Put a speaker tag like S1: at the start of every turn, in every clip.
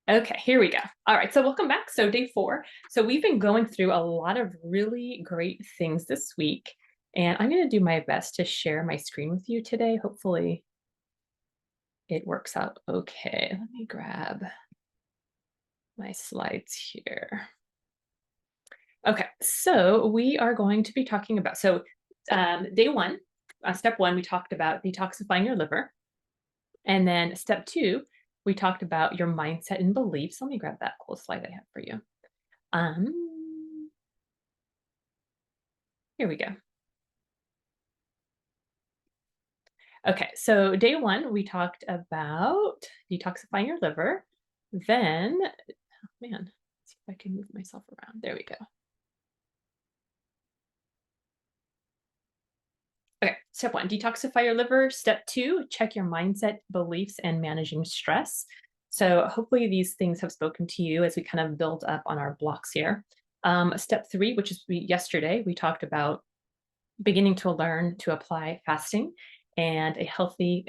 S1: Okay, here we go. All right, so welcome back. So day 4. So we've been going through a lot of really great things this week, and I'm going to do my best to share my screen with you today. Hopefully it works out okay. Let me grab my slides here. Okay, so we are going to be talking about, day 1, step 1, we talked about detoxifying your liver. And then step 2, we talked about your mindset and beliefs. Let me grab that cool slide I have for you. Um, Here we go. Okay, so day 1, we talked about detoxifying your liver. Then, oh man, let's see if I can move myself around. There we go. Okay, step 1, detoxify your liver. Step 2, check your mindset, beliefs, and managing stress. So hopefully these things have spoken to you as we kind of build up on our blocks here. Step 3, which is yesterday, we talked about beginning to learn to apply fasting and a healthy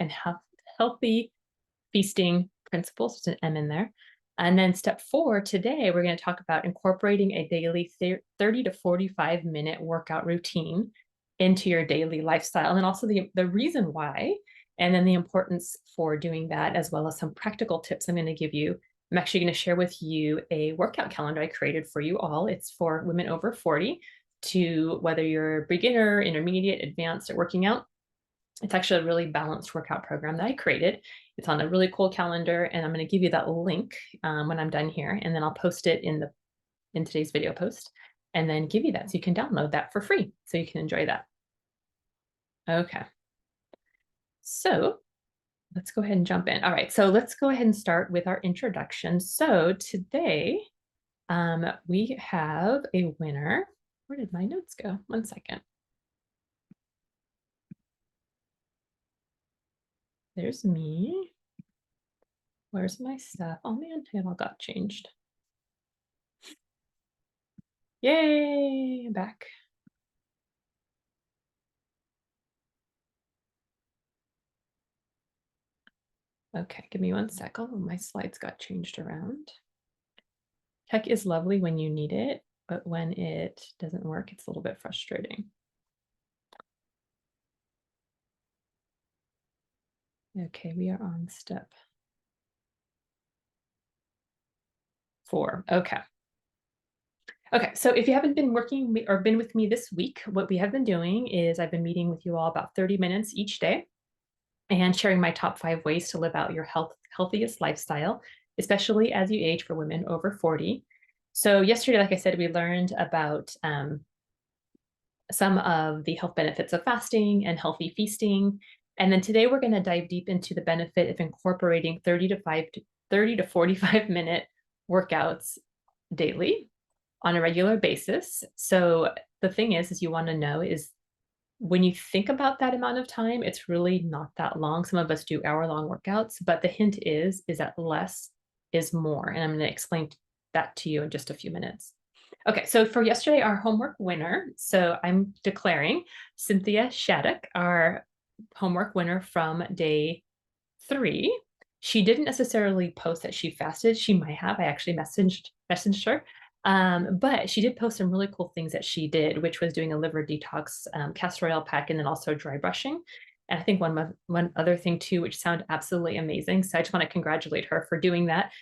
S1: feasting principles. There's an M in there. And then step 4, today we're going to talk about incorporating a daily 30 to 45-minute workout routine into your daily lifestyle, and also the reason why, and then the importance for doing that, as well as some practical tips I'm going to give you. I'm actually going to share with you a workout calendar I created for you all. It's for women over 40, to whether you're beginner, intermediate, advanced at working out. It's actually a really balanced workout program that I created. It's on a really cool calendar, and I'm going to give you that link when I'm done here, and then I'll post it in today's video post, and then give you that so you can download that for free, so you can enjoy that. Okay, so let's go ahead and jump in. All right, so let's go ahead and start with our introduction. So today we have a winner. Where did my notes go? One second. There's me. Where's my stuff? Oh man, it all got changed. Yay, I'm back. Okay, give me one sec. Oh, my slides got changed around. Tech is lovely when you need it, but when it doesn't work, it's a little bit frustrating. Okay, we are on step 4. Okay. Okay, so if you haven't been working or been with me this week, what we have been doing is I've been meeting with you all about 30 minutes each day and sharing my top 5 ways to live out your healthiest lifestyle, especially as you age, for women over 40. So yesterday, like I said, we learned about some of the health benefits of fasting and healthy feasting. And then today we're going to dive deep into the benefit of incorporating 30 to 45-minute workouts daily on a regular basis. So the thing is you want to know is, when you think about that amount of time, it's really not that long. Some of us do hour-long workouts, but the hint is that less is more. And I'm going to explain that to you in just a few minutes. Okay, so for yesterday, our homework winner, so I'm declaring Cynthia Shattuck, our homework winner from day 3. She didn't necessarily post that she fasted. She might have. I actually messaged her. But she did post some really cool things that she did, which was doing a liver detox, castor oil pack, and then also dry brushing. And I think one other thing too, which sounded absolutely amazing. So I just want to congratulate her for doing that.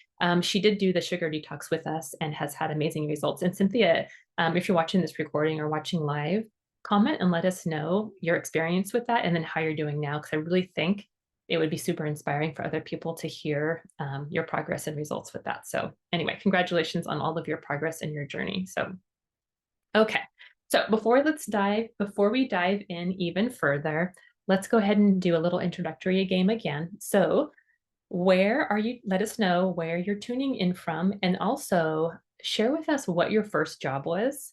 S1: She did do the sugar detox with us and has had amazing results. And Cynthia, if you're watching this recording or watching live, comment and let us know your experience with that and then how you're doing now, because I really think it would be super inspiring for other people to hear your progress and results with that. So anyway, congratulations on all of your progress and your journey. So, okay. So before we dive in even further, let's go ahead and do a little introductory game again. So let us know where you're tuning in from, and also share with us what your first job was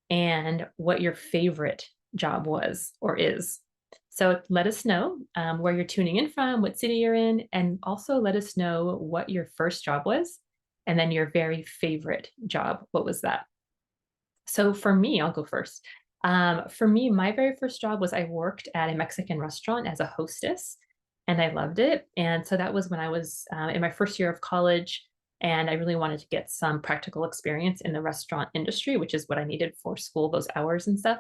S1: and what your favorite job was or is. So let us know where you're tuning in from, what city you're in, and also let us know what your first job was, and then your very favorite job. What was that? So for me, I'll go first. For me, my very first job was I worked at a Mexican restaurant as a hostess, and I loved it. And so that was when I was in my first year of college. And I really wanted to get some practical experience in the restaurant industry, which is what I needed for school, those hours and stuff.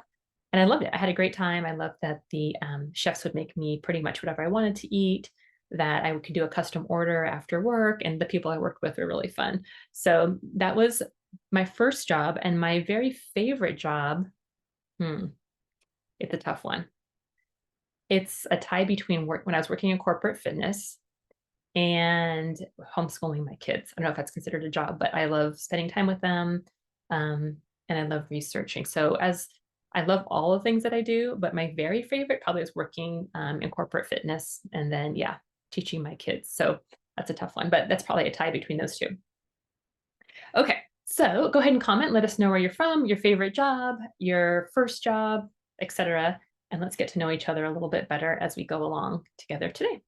S1: And I loved it. I had a great time. I loved that the chefs would make me pretty much whatever I wanted to eat, that I could do a custom order after work, and the people I worked with were really fun. So that was my first job. And my very favorite job, hmm, it's a tough one. It's a tie between work when I was working in corporate fitness and homeschooling my kids. I don't know if that's considered a job, but I love spending time with them. And I love researching. So as I love all the things that I do, but my very favorite probably is working in corporate fitness and then, yeah, teaching my kids. So that's a tough one, but that's probably a tie between those two. Okay, so go ahead and comment. Let us know where you're from, your favorite job, your first job, etc. And let's get to know each other a little bit better as we go along together today.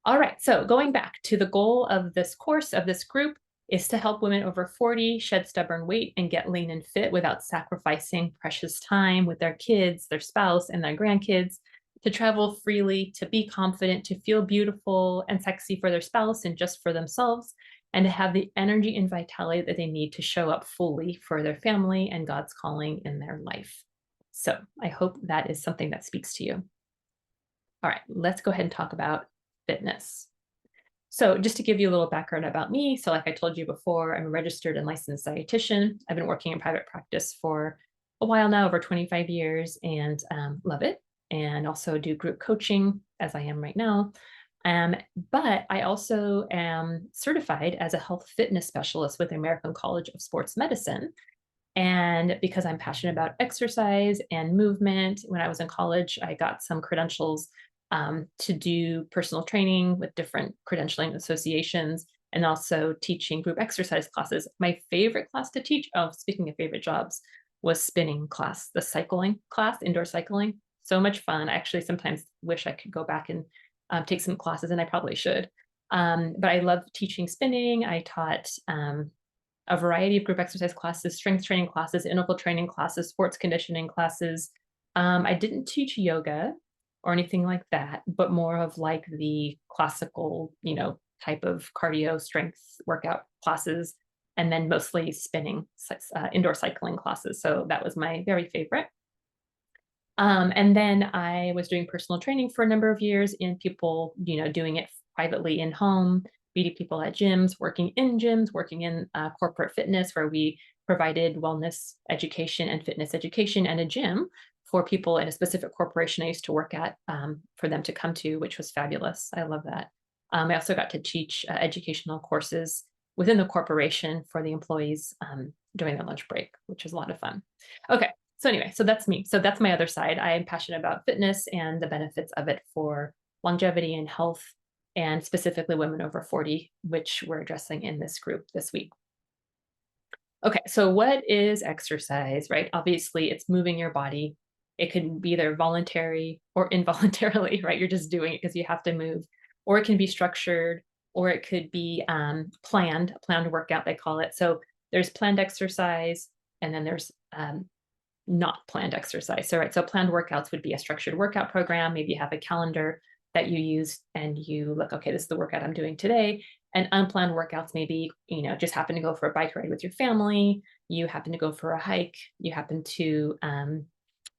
S1: All right, so going back to the goal of this course, of this group, is to help women over 40 shed stubborn weight and get lean and fit without sacrificing precious time with their kids, their spouse, and their grandkids, to travel freely, to be confident, to feel beautiful and sexy for their spouse and just for themselves, and to have the energy and vitality that they need to show up fully for their family and God's calling in their life. So I hope that is something that speaks to you. All right, let's go ahead and talk about fitness. So just to give you a little background about me, so like I told you before, I'm a registered and licensed dietitian. I've been working in private practice for a while now, over 25 years, and love it. And also do group coaching as I am right now. But I also am certified as a health fitness specialist with the American College of Sports Medicine. And because I'm passionate about exercise and movement, when I was in college, I got some credentials to do personal training with different credentialing associations and also teaching group exercise classes. My favorite class to teach, oh, speaking of favorite jobs, was spinning class, the cycling class, indoor cycling. So much fun. I actually sometimes wish I could go back and take some classes, and I probably should. But I love teaching spinning. I taught a variety of group exercise classes, strength training classes, interval training classes, sports conditioning classes. I didn't teach yoga or anything like that, but more of like the classical, type of cardio strength workout classes, and then mostly spinning, indoor cycling classes. So that was my very favorite. And then I was doing personal training for a number of years in people, doing it privately in home, meeting people at gyms, working in gyms, working in corporate fitness, where we provided wellness education and fitness education and a gym for people in a specific corporation I used to work at, for them to come to, which was fabulous. I love that. I also got to teach educational courses within the corporation for the employees during their lunch break, which was a lot of fun. Okay, so anyway, so that's me. So that's my other side. I am passionate about fitness and the benefits of it for longevity and health, and specifically women over 40, which we're addressing in this group this week. Okay, so what is exercise, right? Obviously, it's moving your body. It can be either voluntary or involuntarily, right? You're just doing it because you have to move, or it can be structured, or it could be planned, a planned workout, they call it. So there's planned exercise, and then there's not planned exercise. So, right, so planned workouts would be a structured workout program. Maybe you have a calendar that you use and you look, okay, this is the workout I'm doing today. And unplanned workouts, maybe, just happen to go for a bike ride with your family. You happen to go for a hike. You happen to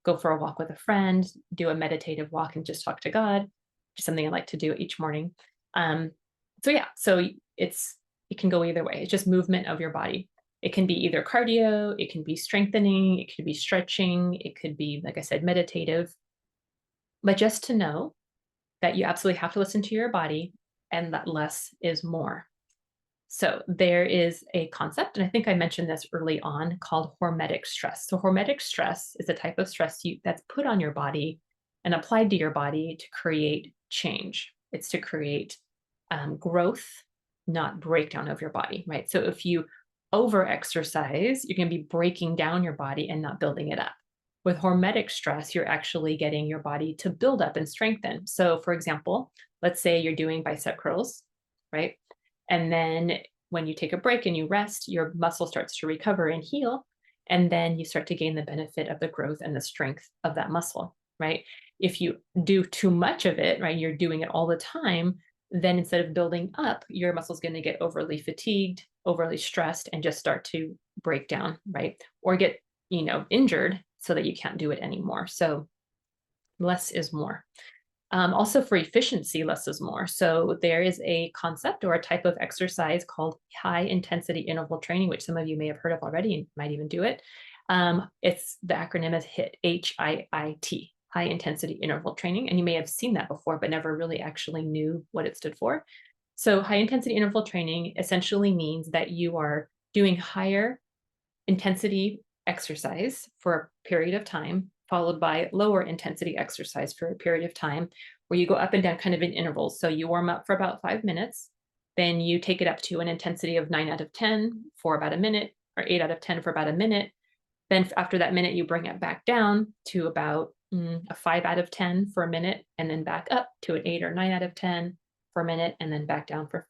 S1: go for a walk with a friend, do a meditative walk and just talk to God, which is something I like to do each morning. So yeah, so it can go either way. It's just movement of your body. It can be either cardio, it can be strengthening, it could be stretching, it could be, like I said, meditative. But just to know that you absolutely have to listen to your body and that less is more. So there is a concept, and I think I mentioned this early on, called hormetic stress. So hormetic stress is a type of stress that's put on your body and applied to your body to create change. It's to create growth, not breakdown of your body, right? So if you over-exercise, you're going to be breaking down your body and not building it up. With hormetic stress, you're actually getting your body to build up and strengthen. So for example, let's say you're doing bicep curls, right? And then when you take a break and you rest, your muscle starts to recover and heal. And then you start to gain the benefit of the growth and the strength of that muscle, right? If you do too much of it, right, you're doing it all the time, then instead of building up, your muscle's going to get overly fatigued overly stressed and just start to break down, right? Or get, injured so that you can't do it anymore. So less is more. Also, for efficiency, less is more. So there is a concept or a type of exercise called high intensity interval training, which some of you may have heard of already and might even do it. It's the acronym is HIIT, HIIT, high intensity interval training. And you may have seen that before, but never really actually knew what it stood for. So high intensity interval training essentially means that you are doing higher intensity exercise for a period of time, followed by lower intensity exercise for a period of time, where you go up and down kind of in intervals. So you warm up for about 5 minutes, then you take it up to an intensity of 9 out of 10 for about a minute, or 8 out of 10 for about a minute. Then after that minute, you bring it back down to about a 5 out of 10 for a minute, and then back up to an 8 or 9 out of 10 for a minute, and then back down for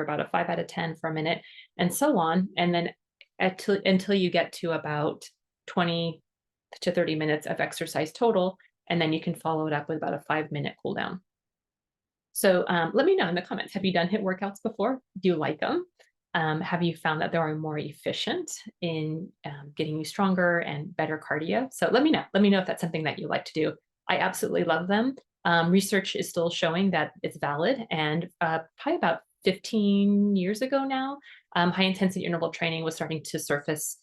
S1: about a 5 out of 10 for a minute, and so on. And then until you get to about 20 to 30 minutes of exercise total, and then you can follow it up with about a 5-minute cool down. So let me know in the comments, have you done HIIT workouts before? Do you like them? Have you found that they are more efficient in getting you stronger and better cardio? So let me know. Let me know if that's something that you like to do. I absolutely love them. Research is still showing that it's valid, and probably about 15 years ago now, high intensity interval training was starting to surface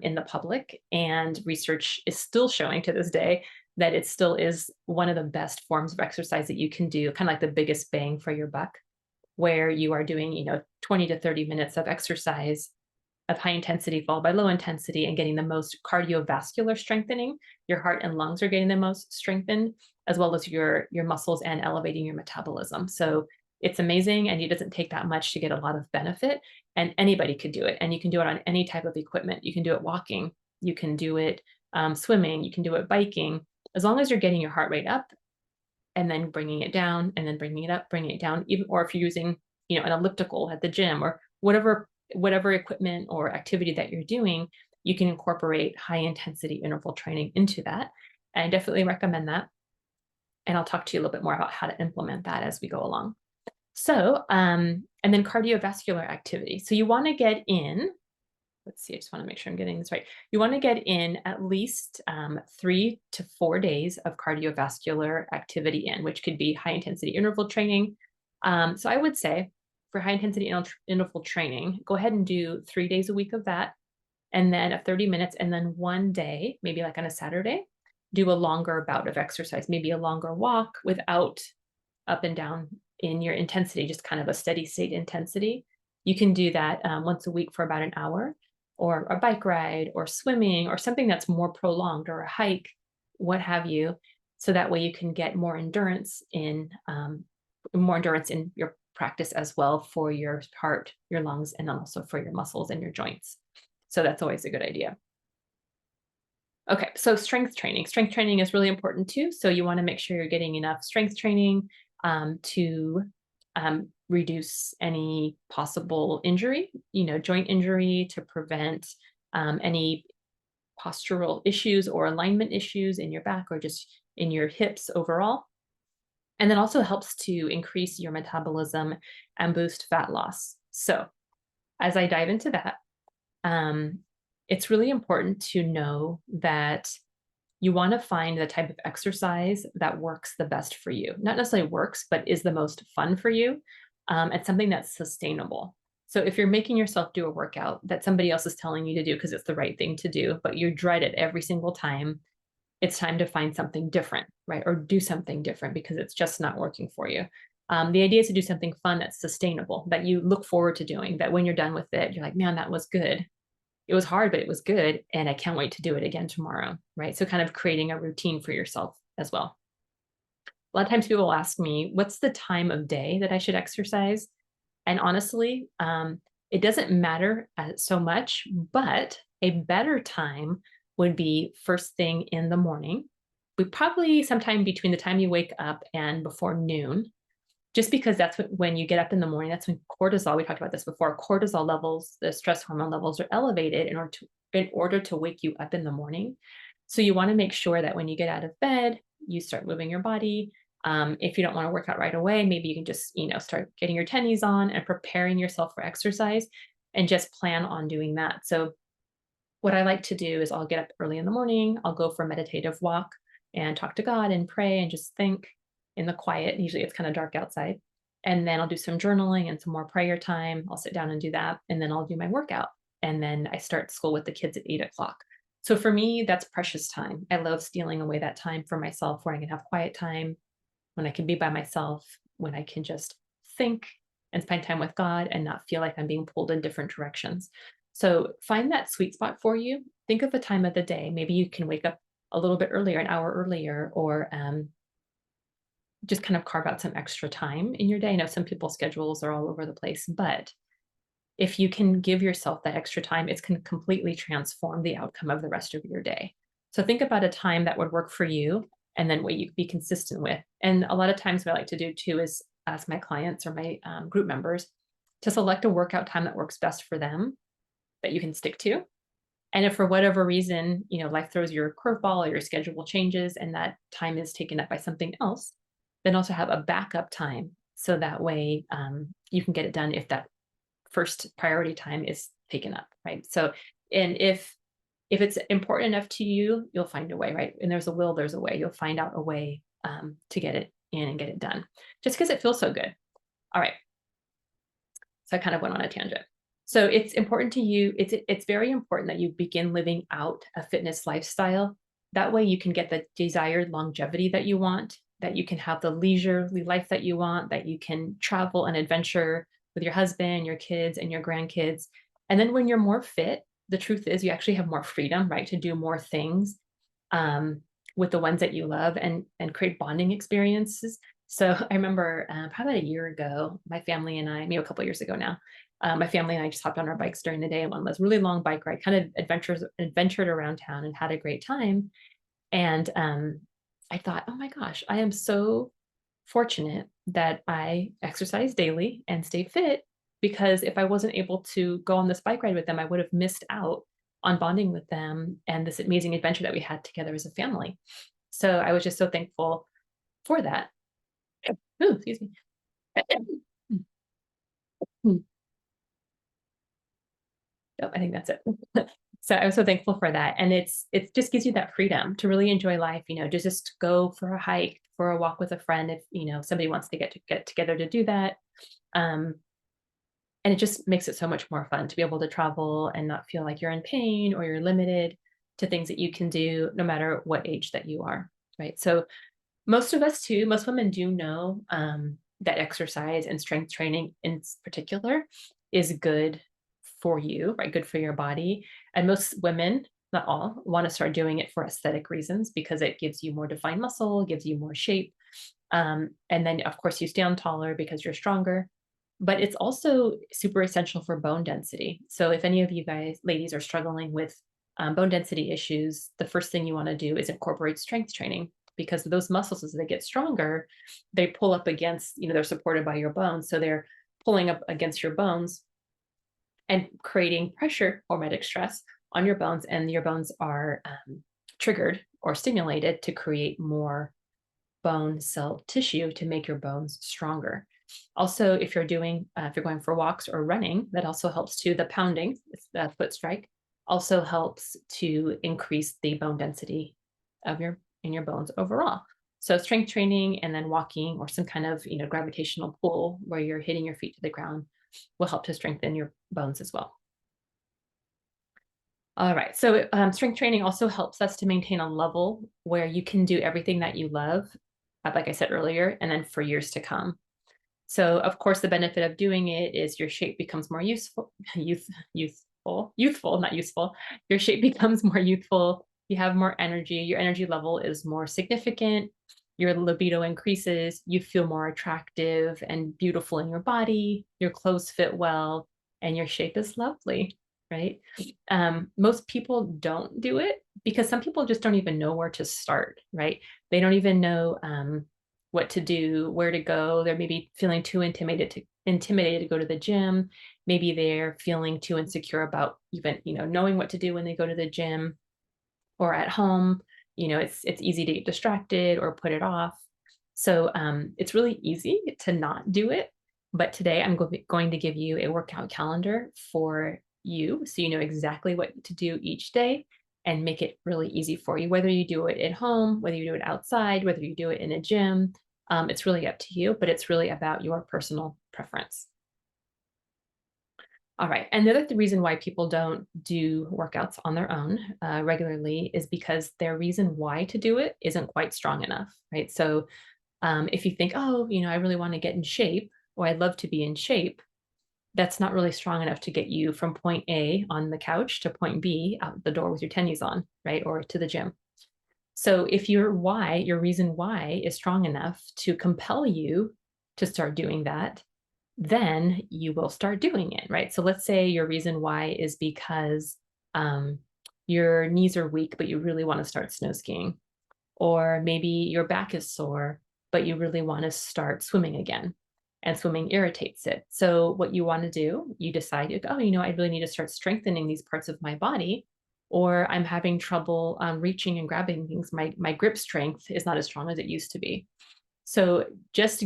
S1: in the public, and research is still showing to this day that it still is one of the best forms of exercise that you can do, kind of like the biggest bang for your buck, where you are doing, 20 to 30 minutes of exercise of high intensity followed by low intensity and getting the most cardiovascular strengthening. Your heart and lungs are getting the most strengthened, as well as your muscles, and elevating your metabolism. So it's amazing, and it doesn't take that much to get a lot of benefit, and anybody could do it. And you can do it on any type of equipment. You can do it walking, you can do it swimming, you can do it biking, as long as you're getting your heart rate up and then bringing it down, and then bringing it up, bringing it down, even, or if you're using, an elliptical at the gym, or whatever equipment or activity that you're doing, you can incorporate high intensity interval training into that. And I definitely recommend that. And I'll talk to you a little bit more about how to implement that as we go along. So, and then cardiovascular activity. So you want to get in, let's see, I just want to make sure I'm getting this right. You want to get in at least 3 to 4 days of cardiovascular activity in, which could be high intensity interval training. So I would say for high intensity interval training, go ahead and do 3 days a week of that, and then of 30 minutes, and then one day, maybe like on a Saturday, do a longer bout of exercise, maybe a longer walk without up and down in your intensity, just kind of a steady state intensity. You can do that once a week for about an hour, or a bike ride, or swimming, or something that's more prolonged, or a hike, what have you. So that way you can get more endurance in your practice as well, for your heart, your lungs, and also for your muscles and your joints. So that's always a good idea. Okay, so strength training. Strength training is really important too. So you want to make sure you're getting enough strength training to reduce any possible injury, joint injury, to prevent any postural issues or alignment issues in your back, or just in your hips overall. And then also helps to increase your metabolism and boost fat loss. So as I dive into that, it's really important to know that you want to find the type of exercise that works the best for you. Not necessarily works, but is the most fun for you, and something that's sustainable. So if you're making yourself do a workout that somebody else is telling you to do because it's the right thing to do, but you dread it every single time, it's time to find something different, right? Or do something different because it's just not working for you. The idea is to do something fun that's sustainable, that you look forward to doing, that when you're done with it, you're like, man, that was good. It was hard, but it was good, and I can't wait to do it again tomorrow, right? So kind of creating a routine for yourself as well. A lot of times people ask me, what's the time of day that I should exercise? And honestly, it doesn't matter so much, but a better time would be first thing in the morning. We probably sometime between the time you wake up and before noon, just because that's when you get up in the morning, that's when cortisol, we talked about this before, cortisol levels, the stress hormone levels, are elevated in order to wake you up in the morning. So you want to make sure that when you get out of bed, you start moving your body. If you don't want to work out right away, maybe you can just, start getting your tennies on and preparing yourself for exercise. and just plan on doing that. So what I like to do is I'll get up early in the morning, I'll go for a meditative walk and talk to God and pray and just think in the quiet. Usually it's kind of dark outside. And then I'll do some journaling and some more prayer time. I'll sit down and do that. And then I'll do my workout. And then I start school with the kids at 8 o'clock. So for me, that's precious time. I love stealing away that time for myself where I can have quiet time, when I can be by myself, when I can just think and spend time with God and not feel like I'm being pulled in different directions. So find that sweet spot for you. Think of a time of the day. Maybe you can wake up a little bit earlier, an hour earlier, or just kind of carve out some extra time in your day. I know some people's schedules are all over the place, but if you can give yourself that extra time, it's going to completely transform the outcome of the rest of your day. So think about a time that would work for you and then what you could be consistent with. And a lot of times what I like to do too is ask my clients or my group members to select a workout time that works best for them that you can stick to. And if for whatever reason, life throws you a curveball or your schedule changes and that time is taken up by something else, then also have a backup time. So that way you can get it done if that first priority time is taken up, right? So, and if it's important enough to you, you'll find a way, right? And there's a will, there's a way. You'll find out a way to get it in and get it done, just because it feels so good. All right. So I kind of went on a tangent. So it's important to you. It's very important that you begin living out a fitness lifestyle. That way you can get the desired longevity that you want, that you can have the leisurely life that you want, that you can travel and adventure with your husband, your kids, and your grandkids. And then when you're more fit, the truth is you actually have more freedom, right, to do more things with the ones that you love and create bonding experiences. So I remember probably about a year ago, my family and I, maybe a couple of years ago now, my family and I just hopped on our bikes during the day and went on this really long bike ride, kind of adventured around town and had a great time. And I thought, oh my gosh, I am so fortunate that I exercise daily and stay fit, because if I wasn't able to go on this bike ride with them, I would have missed out on bonding with them and this amazing adventure that we had together as a family. So I was just so thankful for that. Ooh, excuse me. Oh, I think that's it. So I was so thankful for that. And it just gives you that freedom to really enjoy life, to just go for a hike, for a walk with a friend if, somebody wants to get together to do that. And it just makes it so much more fun to be able to travel and not feel like you're in pain or you're limited to things that you can do no matter what age that you are, right? So most women do know that exercise and strength training in particular is good for you, right? Good for your body. And most women, not all, want to start doing it for aesthetic reasons because it gives you more defined muscle, gives you more shape. And then, of course, you stand taller because you're stronger. But it's also super essential for bone density. So if any of you guys, ladies, are struggling with bone density issues, the first thing you want to do is incorporate strength training, because those muscles, as they get stronger, they pull up against, they're supported by your bones. So they're pulling up against your bones and creating pressure or metic stress on your bones. And your bones are triggered or stimulated to create more bone cell tissue to make your bones stronger. Also, if you're going for walks or running, that also helps too. The pounding, the foot strike, also helps to increase the bone density of your bones overall. So strength training and then walking or some kind of gravitational pull where you're hitting your feet to the ground will help to strengthen your bones as well. All right, so strength training also helps us to maintain a level where you can do everything that you love, like I said earlier, and then for years to come. So of course, the benefit of doing it is your shape becomes more youthful, not useful. Your shape becomes more youthful. You have more energy. Your energy level is more significant. Your libido increases. You feel more attractive and beautiful in your body. Your clothes fit well, and your shape is lovely, right? Most people don't do it because some people just don't even know where to start, right? They don't even know what to do, where to go. They're maybe feeling too intimidated to go to the gym. Maybe they're feeling too insecure about even, knowing what to do when they go to the gym or at home. It's easy to get distracted or put it off. So it's really easy to not do it. But today I'm going to give you a workout calendar for you so you know exactly what to do each day and make it really easy for you, whether you do it at home, whether you do it outside, whether you do it in a gym. It's really up to you, but it's really about your personal preference. All right. And the other reason why people don't do workouts on their own regularly is because their reason why to do it isn't quite strong enough, right? So if you think, oh, I really want to get in shape, or I'd love to be in shape, that's not really strong enough to get you from point A on the couch to point B out the door with your tennies on, right? Or to the gym. So if your reason why is strong enough to compel you to start doing that, then you will start doing it, right? So let's say your reason why is because um, your knees are weak, but you really want to start snow skiing. Or maybe your back is sore, but you really want to start swimming again. And swimming irritates it. So what you want to do, you decide, oh, I really need to start strengthening these parts of my body, or I'm having trouble reaching and grabbing things. My grip strength is not as strong as it used to be. So just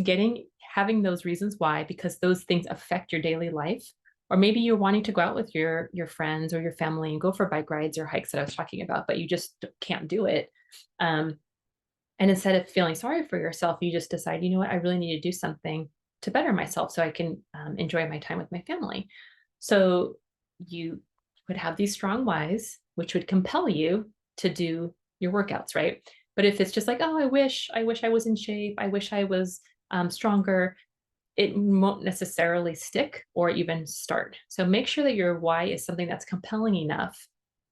S1: having those reasons why, because those things affect your daily life, or maybe you're wanting to go out with your friends or your family and go for bike rides or hikes that I was talking about, but you just can't do it. Um, and instead of feeling sorry for yourself, you just decide, you know what, I really need to do something to better myself so I can enjoy my time with my family. So you would have these strong whys, which would compel you to do your workouts, right? But if it's just like, oh, I wish I was in shape, I wish I was stronger, it won't necessarily stick or even start. So make sure that your why is something that's compelling enough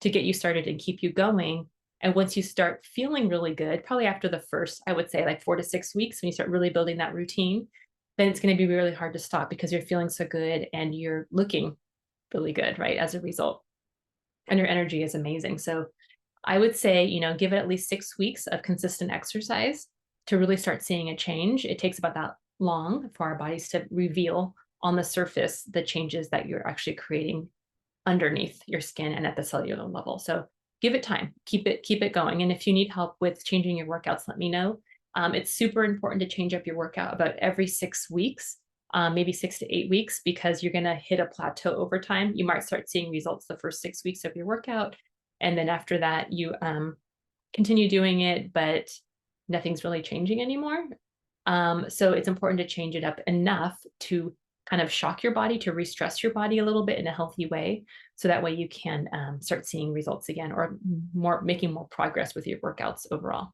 S1: to get you started and keep you going. And once you start feeling really good, probably after the first, I would say like 4 to 6 weeks, when you start really building that routine, then it's going to be really hard to stop because you're feeling so good and you're looking really good, right? As a result. And your energy is amazing. So I would say, give it at least 6 weeks of consistent exercise to really start seeing a change. It takes about that long for our bodies to reveal on the surface the changes that you're actually creating underneath your skin and at the cellular level. So give it time, keep it going. And if you need help with changing your workouts, let me know. It's super important to change up your workout about every 6 weeks, maybe 6 to 8 weeks, because you're going to hit a plateau over time. You might start seeing results the first 6 weeks of your workout. And then after that, you continue doing it, but nothing's really changing anymore. So it's important to change it up enough to kind of shock your body, to re-stress your body a little bit in a healthy way. So that way you can start seeing results again, or making more progress with your workouts overall.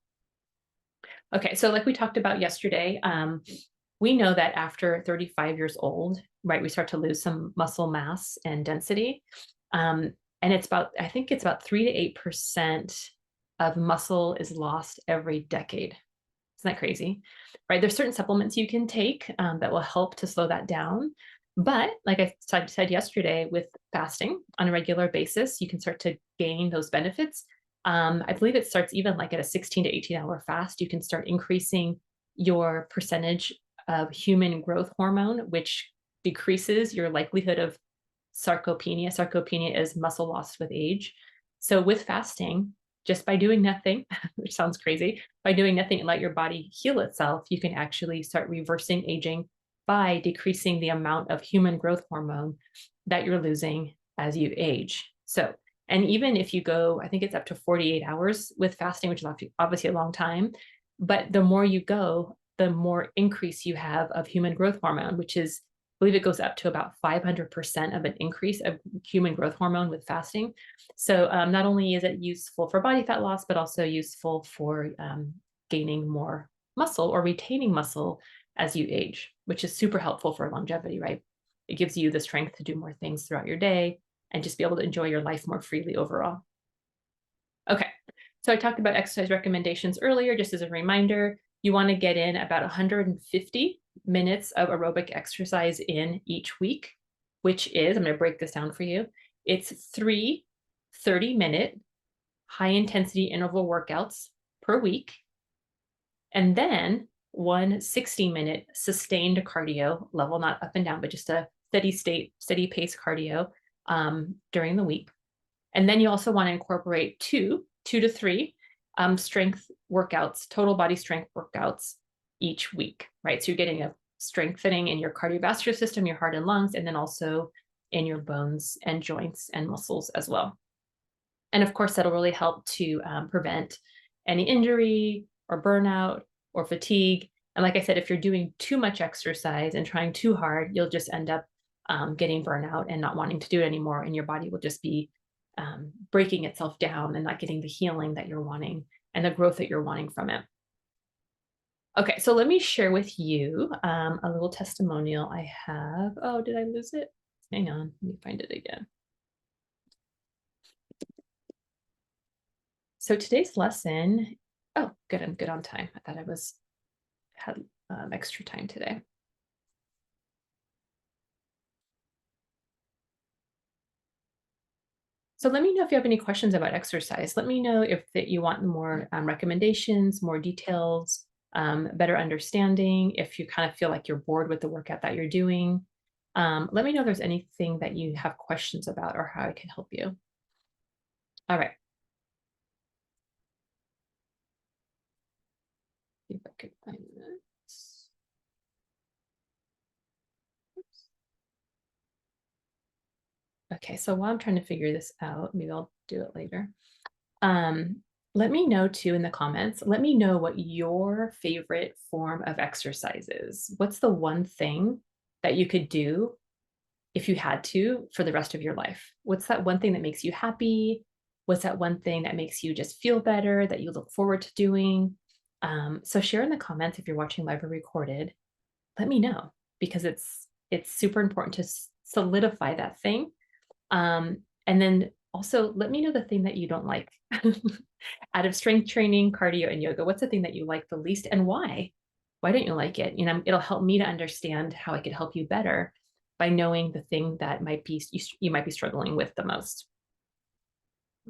S1: Okay, so like we talked about yesterday, we know that after 35 years old, right, we start to lose some muscle mass and density. And I think it's about 3 to 8% of muscle is lost every decade. Isn't that crazy? Right? There's certain supplements you can take that will help to slow that down. But like I said yesterday, with fasting on a regular basis, you can start to gain those benefits. I believe it starts even like at a 16 to 18-hour fast. You can start increasing your percentage of human growth hormone, which decreases your likelihood of sarcopenia. Sarcopenia is muscle loss with age. So with fasting, just by doing nothing, which sounds crazy, by doing nothing and let your body heal itself, you can actually start reversing aging by decreasing the amount of human growth hormone that you're losing as you age. So, and even if you go, I think it's up to 48 hours with fasting, which is obviously a long time, but the more you go, the more increase you have of human growth hormone, which is, I believe it goes up to about 500% of an increase of human growth hormone with fasting. So not only is it useful for body fat loss, but also useful for gaining more muscle or retaining muscle as you age, which is super helpful for longevity, right? It gives you the strength to do more things throughout your day and just be able to enjoy your life more freely overall. Okay, so I talked about exercise recommendations earlier. Just as a reminder, you want to get in about 150 minutes of aerobic exercise in each week, which is, I'm going to break this down for you. It's 3 30-minute high intensity interval workouts per week, and then one 60-minute sustained cardio level, not up and down, but just a steady pace cardio during the week. And then you also want to incorporate two to three strength workouts, total body strength workouts each week, right? So you're getting a strengthening in your cardiovascular system, your heart and lungs, and then also in your bones and joints and muscles as well. And of course, that'll really help to prevent any injury or burnout or fatigue. And like I said, if you're doing too much exercise and trying too hard, you'll just end up getting burnout and not wanting to do it anymore. And your body will just be breaking itself down and not getting the healing that you're wanting and the growth that you're wanting from it. Okay, so let me share with you a little testimonial I have. Oh, did I lose it? Hang on, let me find it again. So today's lesson, oh, good, I'm good on time. I thought I had extra time today. So let me know if you have any questions about exercise. Let me know if that you want more recommendations, more details, better understanding, if you kind of feel like you're bored with the workout that you're doing. Let me know if there's anything that you have questions about or how I can help you. All right. See if I could find this. Oops. Okay, so while I'm trying to figure this out, maybe I'll do it later. Let me know too in the comments. Let me know what your favorite form of exercise is. What's the one thing that you could do if you had to for the rest of your life? What's that one thing that makes you happy? What's that one thing that makes you just feel better, that you look forward to doing? So share in the comments if you're watching live or recorded. Let me know, because it's super important to solidify that thing. And then also let me know the thing that you don't like. Out of strength training, cardio, and yoga, what's the thing that you like the least and why? Why don't you like it? You know, it'll help me to understand how I could help you better by knowing the thing that might be you might be struggling with the most.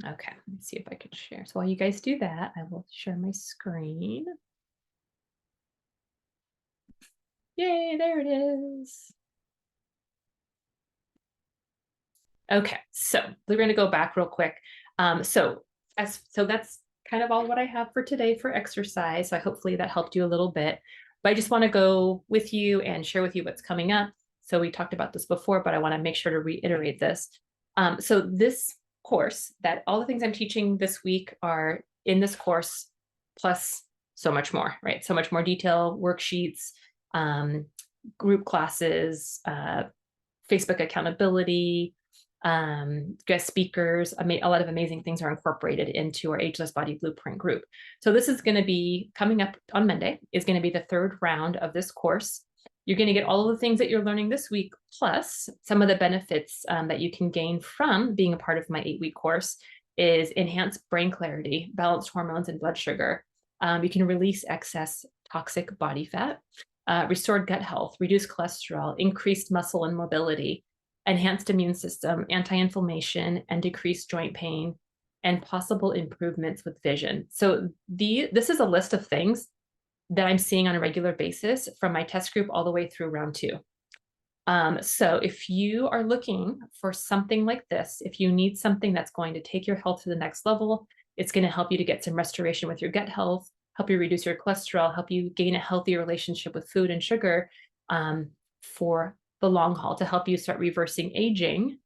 S1: Okay, let me see if I can share. So while you guys do that, I will share my screen. Yay, there it is. Okay, so we're going to go back real quick. So that's kind of all what I have for today for exercise. So hopefully that helped you a little bit. But I just want to go with you and share with you what's coming up. So we talked about this before, but I want to make sure to reiterate this. So this course, that all the things I'm teaching this week are in this course, plus so much more, right? So much more detail, worksheets, group classes, Facebook accountability, guest speakers. A lot of amazing things are incorporated into our Ageless Body Blueprint group. So this is going to be coming up on Monday, is going to be the third round of this course. You're going to get all of the things that you're learning this week, plus some of the benefits that you can gain from being a part of my 8-week course is enhanced brain clarity, balanced hormones and blood sugar. You can release excess toxic body fat, restored gut health, reduced cholesterol, increased muscle and mobility, enhanced immune system, anti-inflammation, and decreased joint pain, and possible improvements with vision. So this is a list of things that I'm seeing on a regular basis from my test group all the way through round 2. So if you are looking for something like this, if you need something that's going to take your health to the next level, it's going to help you to get some restoration with your gut health, help you reduce your cholesterol, help you gain a healthy relationship with food and sugar for the long haul, to help you start reversing aging,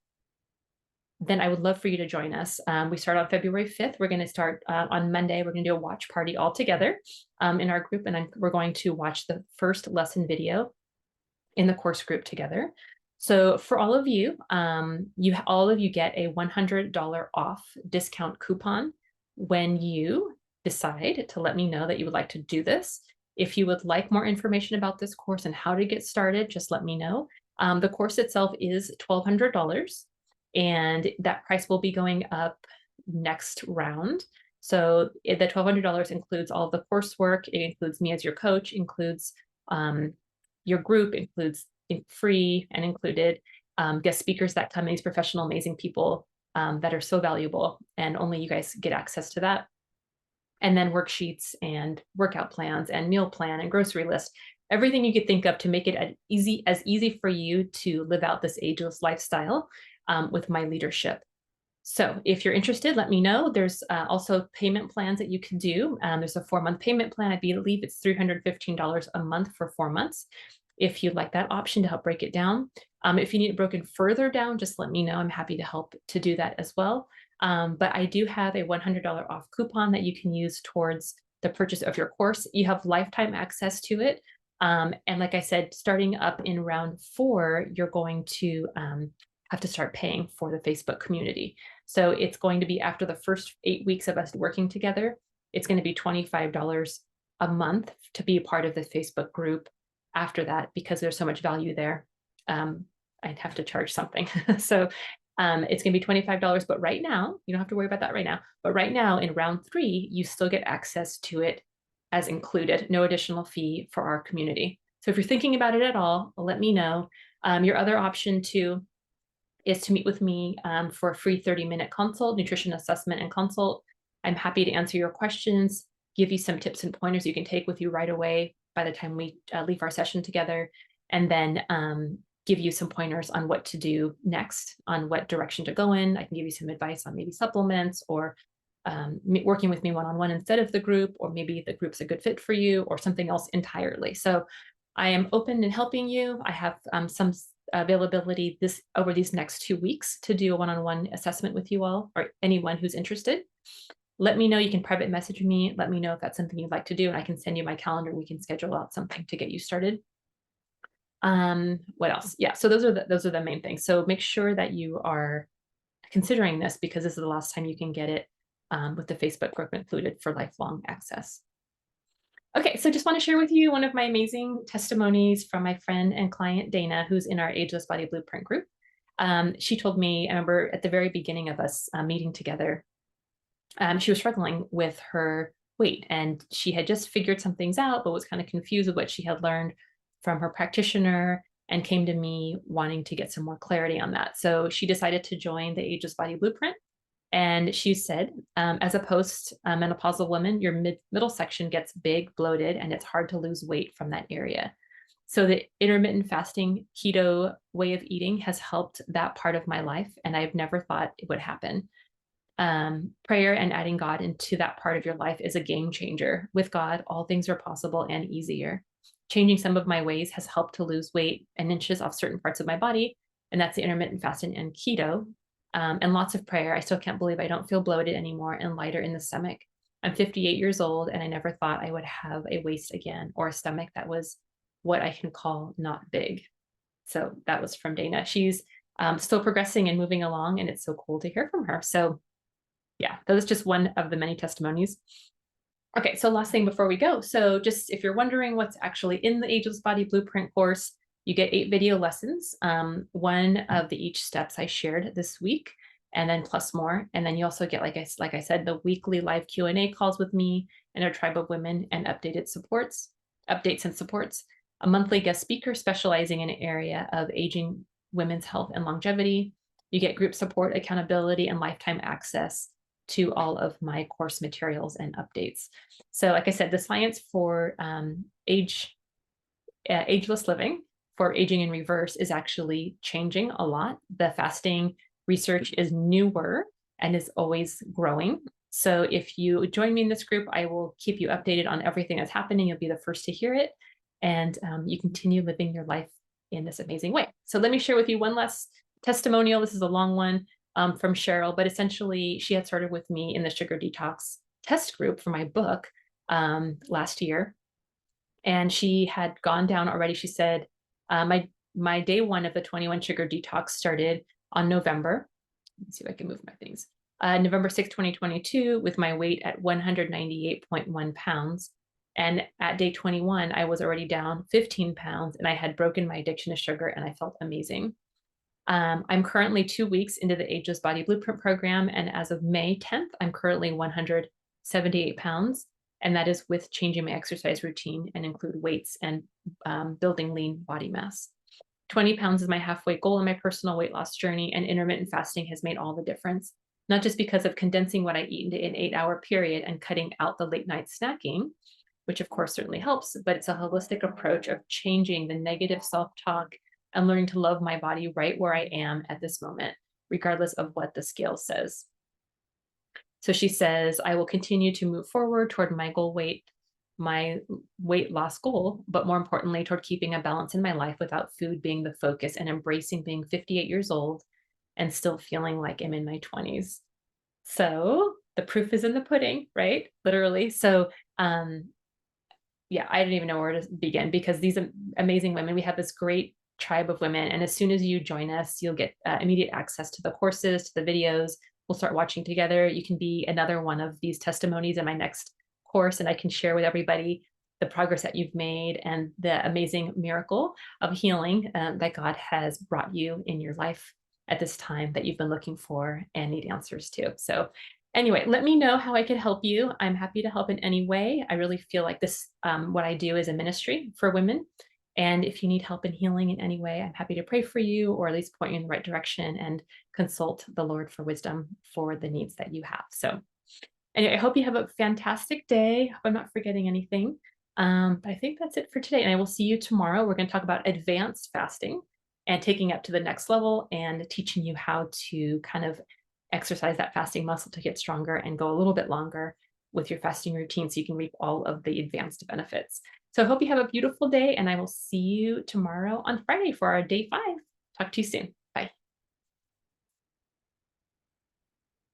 S1: then I would love for you to join us. We start on February 5th. We're going to start on Monday. We're going to do a watch party all together in our group, and we're going to watch the first lesson video in the course group together. So for all of you, all of you get a $100 off discount coupon when you decide to let me know that you would like to do this. If you would like more information about this course and how to get started, just let me know. The course itself is $1,200, and that price will be going up next round. So the $1,200 includes all of the coursework. It includes me as your coach, includes your group, includes free and included guest speakers that come in, these professional, amazing people that are so valuable, and only you guys get access to that. And then worksheets and workout plans and meal plan and grocery list, everything you could think of to make it as easy for you to live out this ageless lifestyle with my leadership. So if you're interested, let me know. There's also payment plans that you can do. There's a 4-month payment plan. I believe it's $315 a month for 4 months. if you'd like that option to help break it down. If you need it broken further down, just let me know. I'm happy to help to do that as well. But I do have a $100 off coupon that you can use towards the purchase of your course. You have lifetime access to it. And like I said, starting up in round 4, you're going to have to start paying for the Facebook community. So it's going to be after the first 8 weeks of us working together, it's going to be $25 a month to be a part of the Facebook group. After that, because there's so much value there, I'd have to charge something. So it's going to be $25, but right now, you don't have to worry about that right now. But right now in round 3, you still get access to it as included, no additional fee for our community. So if you're thinking about it at all, let me know. Your other option too is to meet with me for a free 30-minute consult, nutrition assessment and consult. I'm happy to answer your questions, give you some tips and pointers you can take with you right away by the time we leave our session together, and then give you some pointers on what to do next, on what direction to go in. I can give you some advice on maybe supplements or working with me one-on-one instead of the group, or maybe the group's a good fit for you or something else entirely. So I am open and helping you. I have some availability over these next 2 weeks to do a one-on-one assessment with you all or anyone who's interested. Let me know. You can private message me. Let me know if that's something you'd like to do, and I can send you my calendar. We can schedule out something to get you started. What else? Yeah, so those are the main things. So make sure that you are considering this, because this is the last time you can get it with the Facebook group included for lifelong access. Okay, so just want to share with you one of my amazing testimonies from my friend and client, Dana, who's in our Ageless Body Blueprint group. She told me, I remember at the very beginning of us meeting together, she was struggling with her weight, and she had just figured some things out, but was kind of confused with what she had learned from her practitioner, and came to me wanting to get some more clarity on that. So she decided to join the Ageless Body Blueprint. And she said, as a post-menopausal woman, your middle section gets big, bloated, and it's hard to lose weight from that area. So the intermittent fasting keto way of eating has helped that part of my life, and I've never thought it would happen. Prayer and adding God into that part of your life is a game changer. With God, all things are possible and easier. Changing some of my ways has helped to lose weight and inches off certain parts of my body, and that's the intermittent fasting and keto. And lots of prayer. I still can't believe I don't feel bloated anymore and lighter in the stomach. I'm 58 years old, and I never thought I would have a waist again or a stomach that was what I can call not big. So that was from Dana. She's still progressing and moving along, and it's so cool to hear from her. So yeah, that was just one of the many testimonies. Okay, so last thing before we go. So just if you're wondering what's actually in the Ageless Body Blueprint course, you get 8 video lessons, one of the each steps I shared this week, and then plus more. And then you also get, like I said, the weekly live Q&A calls with me and our tribe of women, and updates and supports, a monthly guest speaker specializing in an area of aging, women's health, and longevity. You get group support, accountability, and lifetime access to all of my course materials and updates. So like I said, the science for ageless living, for aging in reverse, is actually changing a lot. The fasting research is newer and is always growing. So if you join me in this group, I will keep you updated on everything that's happening. You'll be the first to hear it, and you continue living your life in this amazing way. So let me share with you one last testimonial. This is a long one from Cheryl, but essentially she had started with me in the sugar detox test group for my book last year. And she had gone down already. She said, my day 1 of the 21 sugar detox started on November. Let me see if I can move my things. November 6, 2022, with my weight at 198.1 pounds. And at day 21, I was already down 15 pounds, and I had broken my addiction to sugar, and I felt amazing. I'm currently 2 weeks into the Ageless Body Blueprint program, and as of May 10th, I'm currently 178 pounds, and that is with changing my exercise routine and include weights and building lean body mass. 20 pounds is my halfway goal in my personal weight loss journey, and intermittent fasting has made all the difference, not just because of condensing what I eat into an 8-hour period and cutting out the late night snacking, which of course certainly helps, but it's a holistic approach of changing the negative self-talk and learning to love my body right where I am at this moment, regardless of what the scale says. So she says, I will continue to move forward toward my goal weight my weight loss goal, but more importantly, toward keeping a balance in my life without food being the focus and embracing being 58 years old and still feeling like I'm in my 20s. So the proof is in the pudding, right? Literally. So, yeah, I didn't even know where to begin because these amazing women, we have this great tribe of women. And as soon as you join us, you'll get immediate access to the courses, to the videos. We'll start watching together. You can be another one of these testimonies in my next course, and I can share with everybody the progress that you've made and the amazing miracle of healing that God has brought you in your life at this time that you've been looking for and need answers to. So anyway, let me know how I could help you. I'm happy to help in any way. I really feel like this, what I do is a ministry for women. And if you need help in healing in any way, I'm happy to pray for you or at least point you in the right direction and consult the Lord for wisdom for the needs that you have. So anyway, I hope you have a fantastic day. Hope I'm not forgetting anything. But I think that's it for today. And I will see you tomorrow. We're going to talk about advanced fasting and taking it to the next level and teaching you how to kind of exercise that fasting muscle to get stronger and go a little bit longer with your fasting routine so you can reap all of the advanced benefits. So I hope you have a beautiful day, and I will see you tomorrow on Friday for our day 5. Talk to you soon.